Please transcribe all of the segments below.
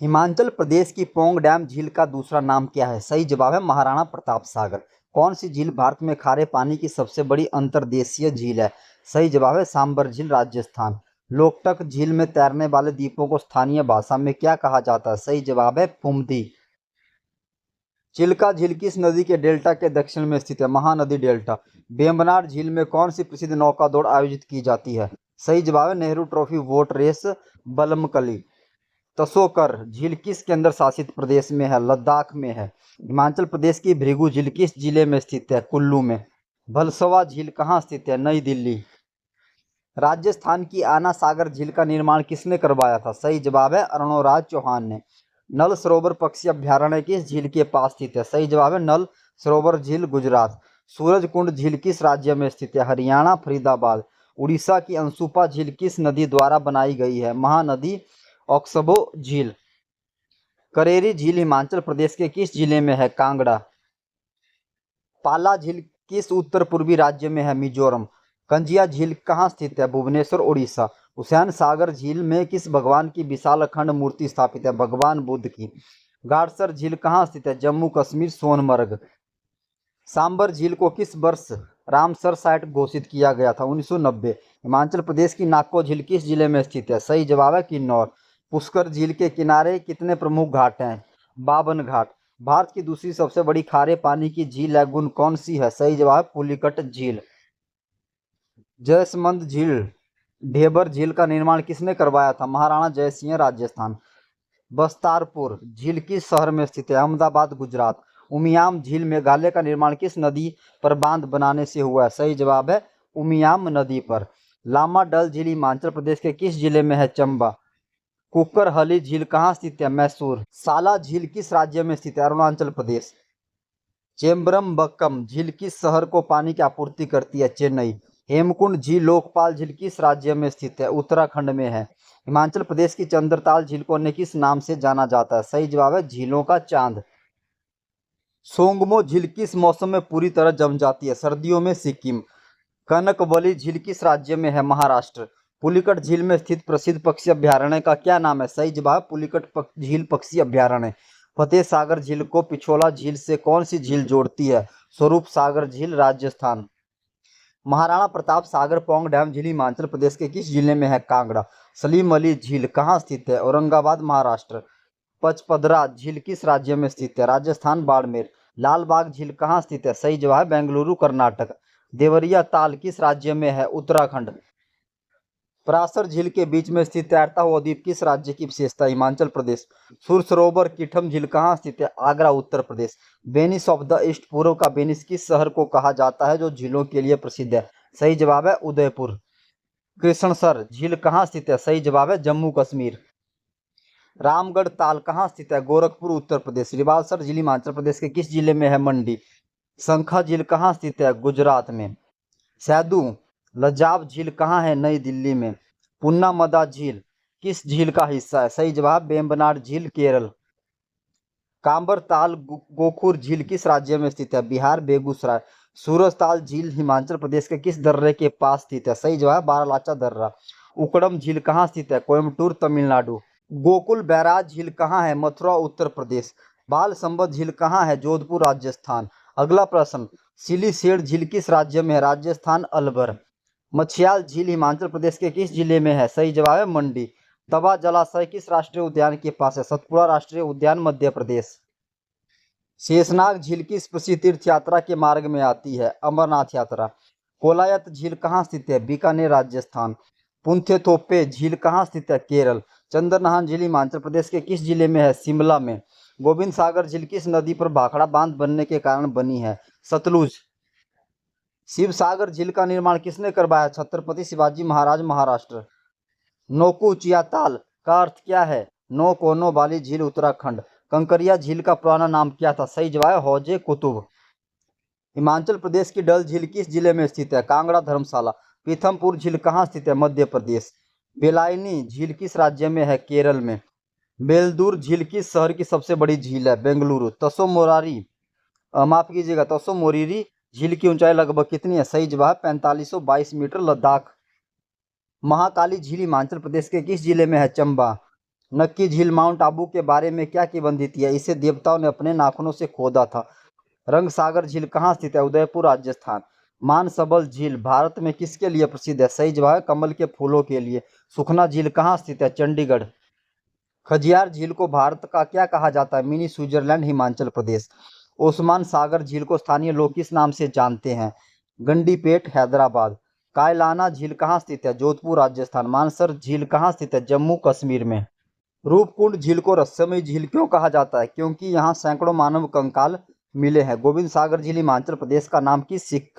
हिमाचल प्रदेश की पोंग डैम झील का दूसरा नाम क्या है? सही जवाब है महाराणा प्रताप सागर। कौन सी झील भारत में खारे पानी की सबसे बड़ी अंतर्देशीय झील है? सही जवाब है सांबर झील, राजस्थान। लोकटक झील में तैरने वाले द्वीपों को स्थानीय भाषा में क्या कहा जाता है? सही जवाब है पुमदी। चिल्का झील किस नदी के डेल्टा के दक्षिण में स्थित है? महानदी डेल्टा। वेम्बनाड झील में कौन सी प्रसिद्ध नौका दौड़ आयोजित की जाती है? सही जवाब है नेहरू ट्रॉफी बोट रेस, बलमकली। तसोकर झील किस केंद्र शासित प्रदेश में है? लद्दाख में है। हिमाचल प्रदेश की भृगु झील किस जिले में स्थित है? कुल्लू में। भलसवा झील कहाँ स्थित है? नई दिल्ली। राजस्थान की आना सागर झील का निर्माण किसने करवाया था? सही जवाब है अरुणोराज चौहान ने। नल सरोवर पक्षी अभ्यारण्य किस झील के पास स्थित है? सही जवाब है नल सरोवर झील, गुजरात। सूरजकुंड झील किस राज्य में स्थित है? हरियाणा, फरीदाबाद। उड़ीसा की अंसुपा झील किस नदी द्वारा बनाई गई है? महानदी ओक्सबो झील। करेरी झील हिमाचल प्रदेश के किस जिले में है? कांगड़ा। पाला झील किस उत्तर पूर्वी राज्य में है? मिजोरम। कंजिया झील कहाँ स्थित है? भुवनेश्वर, उड़ीसा। हुसैन सागर झील में किस भगवान की विशाल अखंड मूर्ति स्थापित है? भगवान बुद्ध की। गाड़सर झील कहाँ स्थित है? जम्मू कश्मीर, सोनमर्ग। सांबर झील को किस वर्ष रामसर साइट घोषित किया गया था? 1990। हिमाचल प्रदेश की नाको झील किस जिले में स्थित है? सही जवाब है किन्नौर। पुष्कर झील के किनारे कितने प्रमुख घाट हैं? 52 घाट। भारत की दूसरी सबसे बड़ी खारे पानी की झील लैगून कौन सी है? सही जवाब है पुलिकट झील। जयसमंद झील, ढेबर झील का निर्माण किसने करवाया था? महाराणा जयसिंह, राजस्थान। बस्तारपुर झील किस शहर में स्थित है? अहमदाबाद, गुजरात। उमियाम झील मेघालय का निर्माण किस नदी पर बांध बनाने से हुआ है? सही जवाब है उमियाम नदी पर। लामा डल झील हिमाचल प्रदेश के किस जिले में है? चंबा। कुकरहली झील कहाँ स्थित है? मैसूर। साला झील किस राज्य में स्थित है? अरुणाचल प्रदेश। चेम्बरमबक्कम झील किस शहर को पानी की आपूर्ति करती है? चेन्नई। हेमकुंड झील, लोकपाल झील किस राज्य में स्थित है? उत्तराखंड में है। हिमाचल प्रदेश की चंद्रताल झील को अन्य किस नाम से जाना जाता है? सही जवाब है झीलों का चांद। सोंगमो झील किस मौसम में पूरी तरह जम जाती है? सर्दियों में, सिक्किम। कनकवली झील किस राज्य में है? महाराष्ट्र। पुलिकट झील में स्थित प्रसिद्ध पक्षी अभ्यारण्य का क्या नाम है? सही जवाब पुलिकट झील पक्षी अभ्यारण्य। फतेह सागर झील को पिछोला झील से कौन सी झील जोड़ती है? स्वरूप सागर झील, राजस्थान। महाराणा प्रताप सागर पोंग डैम झील हिमाचल प्रदेश के किस जिले में है? कांगड़ा। सलीम अली झील कहाँ स्थित है? औरंगाबाद, महाराष्ट्र। पचपदरा झील किस राज्य में स्थित है? राजस्थान, बाड़मेर। लालबाग झील कहाँ स्थित है? सही जवाब है बेंगलुरु, कर्नाटक। देवरिया ताल किस राज्य में है? उत्तराखंड। पराशर झील के बीच में स्थित तैरता हुआ द्वीप किस राज्य की विशेषता? हिमाचल प्रदेश। सुर सरोवर किठम झील कहाँ स्थित है? Agra, Uttar Pradesh. Venice of the east, पूर्व का वेनिस किस शहर को कहा जाता है जो झीलों के लिए प्रसिद्ध है? सही जवाब है उदयपुर। कृष्णसर झील कहाँ स्थित है? सही जवाब है जम्मू कश्मीर। रामगढ़ ताल कहाँ स्थित है? गोरखपुर, उत्तर प्रदेश। रिवालसर झील हिमाचल प्रदेश के किस जिले में है? मंडी। शंखा झील कहाँ स्थित है? गुजरात में। सैदू लजाब झील कहाँ है? नई दिल्ली में। पुन्ना मदा झील किस झील का हिस्सा है? सही जवाब वेम्बनाड झील, केरल। कांबर ताल गोखुर झील किस राज्य में स्थित है? बिहार, बेगूसराय। सूरजताल झील हिमाचल प्रदेश के किस दर्रे के पास स्थित है? सही जवाब बारालाचा दर्रा। उकड़म झील कहाँ स्थित है? कोयम्बटूर, तमिलनाडु। गोकुल बैराज झील कहाँ है? मथुरा, उत्तर प्रदेश। बाल संबत झील कहाँ है? जोधपुर, राजस्थान। अगला प्रश्न, सिलीसेड झील किस राज्य में है? राजस्थान, अलवर। मछियाल झील हिमाचल प्रदेश के किस जिले में है? सही जवाब है मंडी। तवा जलाशय किस राष्ट्रीय उद्यान के पास है? सतपुड़ा राष्ट्रीय उद्यान, मध्य प्रदेश। शेषनाग झील किस प्रसिद्ध तीर्थ यात्रा के मार्ग में आती है? अमरनाथ यात्रा। कोलायत झील कहाँ स्थित है? बीकानेर, राजस्थान। पुंथेथोपे झील कहाँ स्थित है? केरल। चंद्रनहान झील हिमाचल प्रदेश के किस जिले में है? शिमला में। गोविंद सागर झील किस नदी पर भाखड़ा बांध बनने के कारण बनी है? सतलुज। शिव सागर झील का निर्माण किसने करवाया? छत्रपति शिवाजी महाराज, महाराष्ट्र। नोकुचिया ताल का अर्थ क्या है? नो कोनो वाली झील, उत्तराखंड। कंकरिया झील का पुराना नाम क्या था? सही जवाब है हौजे कुतुब। हिमाचल प्रदेश की डल झील किस जिले में स्थित है? कांगड़ा, धर्मशाला। पीथमपुर झील कहाँ स्थित है? मध्य प्रदेश। बेलायनी झील किस राज्य में है? केरल में। बेलदूर झील किस शहर की सबसे बड़ी झील है? बेंगलुरु। तसो मोरारी माफ कीजिएगा, तसो मोरीरी झील की ऊंचाई लगभग कितनी है? सही जवाब 4522 मीटर, लद्दाख। महाकाली झील हिमाचल प्रदेश के किस जिले में है? चंबा। नक्की झील माउंट आबू के बारे में क्या किंवदंती है? इसे देवताओं ने अपने नाखूनों से खोदा था। रंगसागर झील कहाँ स्थित है? उदयपुर, राजस्थान। मानसबल झील भारत में किसके लिए प्रसिद्ध है? सही जवाब है कमल के फूलों के लिए। सुखना झील कहाँ स्थित है? चंडीगढ़। खजियार झील को भारत का क्या कहा जाता है? Mini Switzerland, Himachal Pradesh. ओस्मान सागर झील को स्थानीय लोग किस नाम से जानते हैं? गंडीपेट, हैदराबाद। कायलाना झील कहाँ स्थित है? जोधपुर, राजस्थान। मानसर झील कहाँ स्थित है? जम्मू कश्मीर में। रूपकुंड झील को रहस्यमयी झील क्यों कहा जाता है? क्योंकि यहाँ सैकड़ों मानव कंकाल मिले हैं। गोविंद सागर झील हिमाचल प्रदेश का नाम किस सिख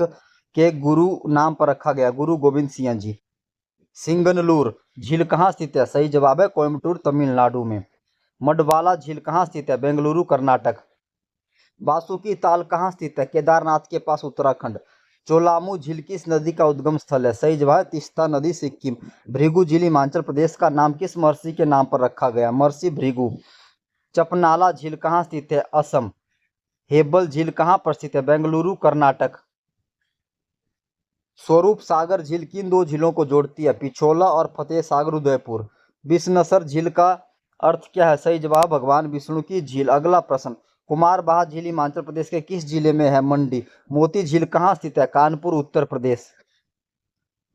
के गुरु नाम पर रखा गया? गुरु गोविंद सिंह जी। सिंगनलूर झील कहाँ स्थित है? सही जवाब है कोयम्बटूर, तमिलनाडु में। मडवाला झील कहाँ स्थित है? बेंगलुरु, कर्नाटक। बासुकी ताल कहाँ स्थित है? केदारनाथ के पास, उत्तराखंड। चोलामू झील किस नदी का उद्गम स्थल है? सही जवाब है तीस्ता नदी, सिक्किम। भृगु झील हिमाचल प्रदेश का नाम किस महर्षि के नाम पर रखा गया? महर्षि भृगु। चपनाला झील कहाँ स्थित है? असम। हेब्बल झील कहाँ पर स्थित है? बेंगलुरु, कर्नाटक। स्वरूप सागर झील किन दो झीलों को जोड़ती है? पिछोला और फतेह सागर, उदयपुर। विष्णसर झील का अर्थ क्या है? सही जवाब भगवान विष्णु की झील। अगला प्रश्न, कुमारबाहा झील हिमाचल प्रदेश के किस जिले में है? मंडी। मोती झील कहाँ स्थित है? कानपुर, उत्तर प्रदेश।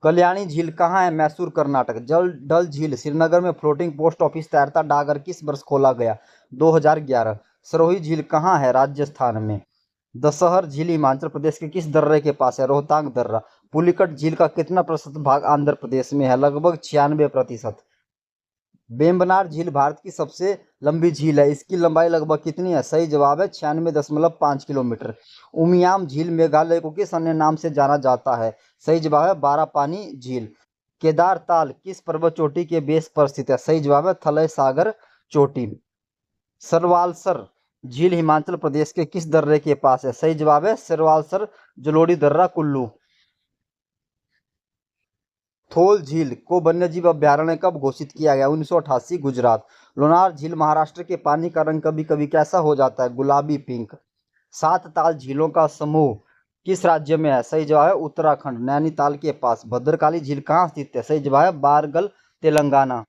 कल्याणी झील कहाँ है? मैसूर, कर्नाटक। डल झील श्रीनगर में फ्लोटिंग पोस्ट ऑफिस तैरता डाकघर किस वर्ष खोला गया? 2011। सरोही झील कहाँ है? राजस्थान में। दशहर झील हिमाचल प्रदेश के किस दर्रे के पास है? रोहतांग दर्रा। पुलिकट झील का कितना प्रतिशत भाग आंध्र प्रदेश में है? लगभग 96%। वेम्बनाड झील भारत की सबसे लंबी झील है। इसकी लंबाई लगभग कितनी है? सही जवाब है 96.5 किलोमीटर। उमियाम झील मेघालय को किस अन्य नाम से जाना जाता है? सही जवाब है बारापानी झील। केदार ताल किस पर्वत चोटी के बेस पर स्थित है? सही जवाब है थलय सागर चोटी। सरवालसर झील हिमाचल प्रदेश के किस दर्रे के पास है? सही जवाब है सरवालसर जलोड़ी दर्रा, कुल्लू। थोल झील को वन्यजीव अभयारण्य कब घोषित किया गया? 1988, गुजरात। लोनार झील महाराष्ट्र के पानी का रंग कभी कभी कैसा हो जाता है? गुलाबी, पिंक। सात ताल झीलों का समूह किस राज्य में है? सही जवाब है उत्तराखंड, नैनीताल के पास। भद्रकाली झील कहाँ स्थित है? सही जवाब है बारगल, तेलंगाना।